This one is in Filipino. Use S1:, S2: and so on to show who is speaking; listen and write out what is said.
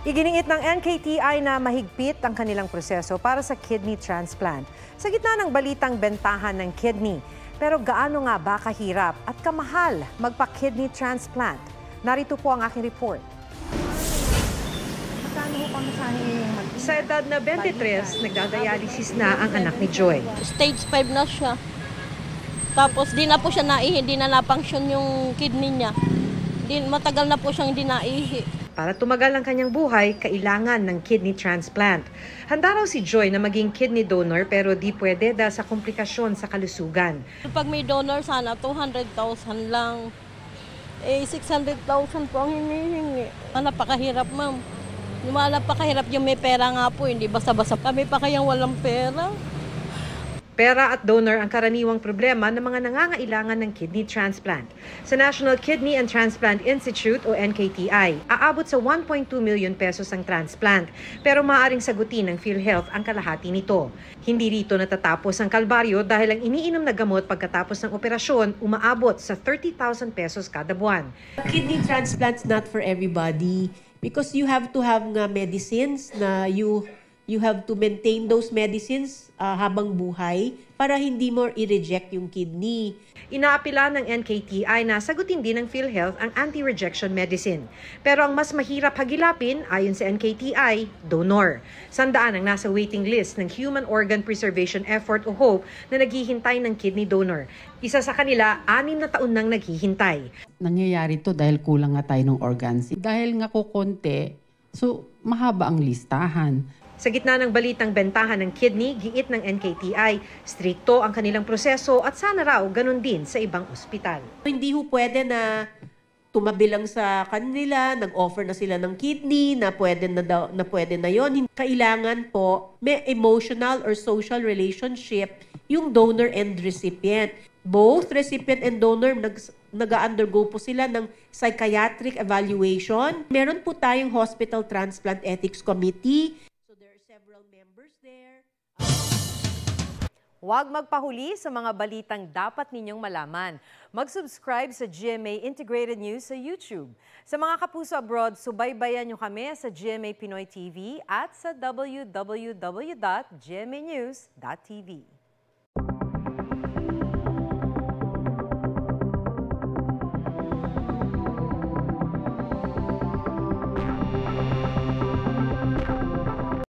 S1: Iginiit ng NKTI na mahigpit ang kanilang proseso para sa kidney transplant. Sa gitna ng balitang bentahan ng kidney, pero gaano nga ba kahirap at kamahal magpa-kidney transplant? Narito po ang aking report. Sa edad na 23, nagdadialysis na ang anak ni Joy.
S2: Stage 5 na siya. Tapos di na po siya naihi, di na na-function yung kidney niya. Matagal na po siyang di naihi.
S1: Para tumagal ang kanyang buhay, kailangan ng kidney transplant. Handa raw si Joy na maging kidney donor pero di pwede dahil sa komplikasyon sa kalusugan.
S2: Pag may donor sana, 200,000 lang. 600,000 po ang hinihingi. Napakahirap, ma'am. Napakahirap yung may pera nga po, hindi basta-basta. Kami pa kayang walang pera.
S1: Pera at donor ang karaniwang problema ng mga nangangailangan ng kidney transplant. Sa National Kidney and Transplant Institute o NKTI, aabot sa 1.2 million pesos ang transplant, pero maaaring sagutin ng PhilHealth ang kalahati nito. Hindi rito natatapos ang kalbaryo dahil ang iniinom na gamot pagkatapos ng operasyon umaabot sa 30,000 pesos kada buwan.
S3: Kidney transplant's not for everybody because you have to have medicines na you have to maintain those medicines habang buhay para hindi mo i-reject yung kidney.
S1: Inaapila ng NKTI na sagutin din ng PhilHealth ang anti-rejection medicine. Pero ang mas mahirap hagilapin, ayon sa NKTI, donor. Sandaan ang nasa waiting list ng Human Organ Preservation Effort o HOPE na naghihintay ng kidney donor. Isa sa kanila, 6 na taon nang naghihintay.
S4: Nangyayari to dahil kulang nga tayo ng organs. Dahil nga kukonti, so mahaba ang listahan.
S1: Sa gitna ng balitang bentahan ng kidney, giit ng NKTI, strikto ang kanilang proseso at sana raw ganun din sa ibang ospital.
S3: Hindi ho pwede na tumabi lang sa kanila, nag-offer na sila ng kidney, na pwede na yon. Kailangan po may emotional or social relationship yung donor and recipient. Both recipient and donor nag-undergo po sila ng psychiatric evaluation. Meron po tayong Hospital Transplant Ethics Committee. Members there.
S1: Huwag magpahuli sa mga balitang dapat ninyong malaman. Mag-subscribe sa GMA Integrated News sa YouTube. Sa mga kapuso abroad, subaybayan nyo kami sa GMA Pinoy TV at sa www.gmanews.tv.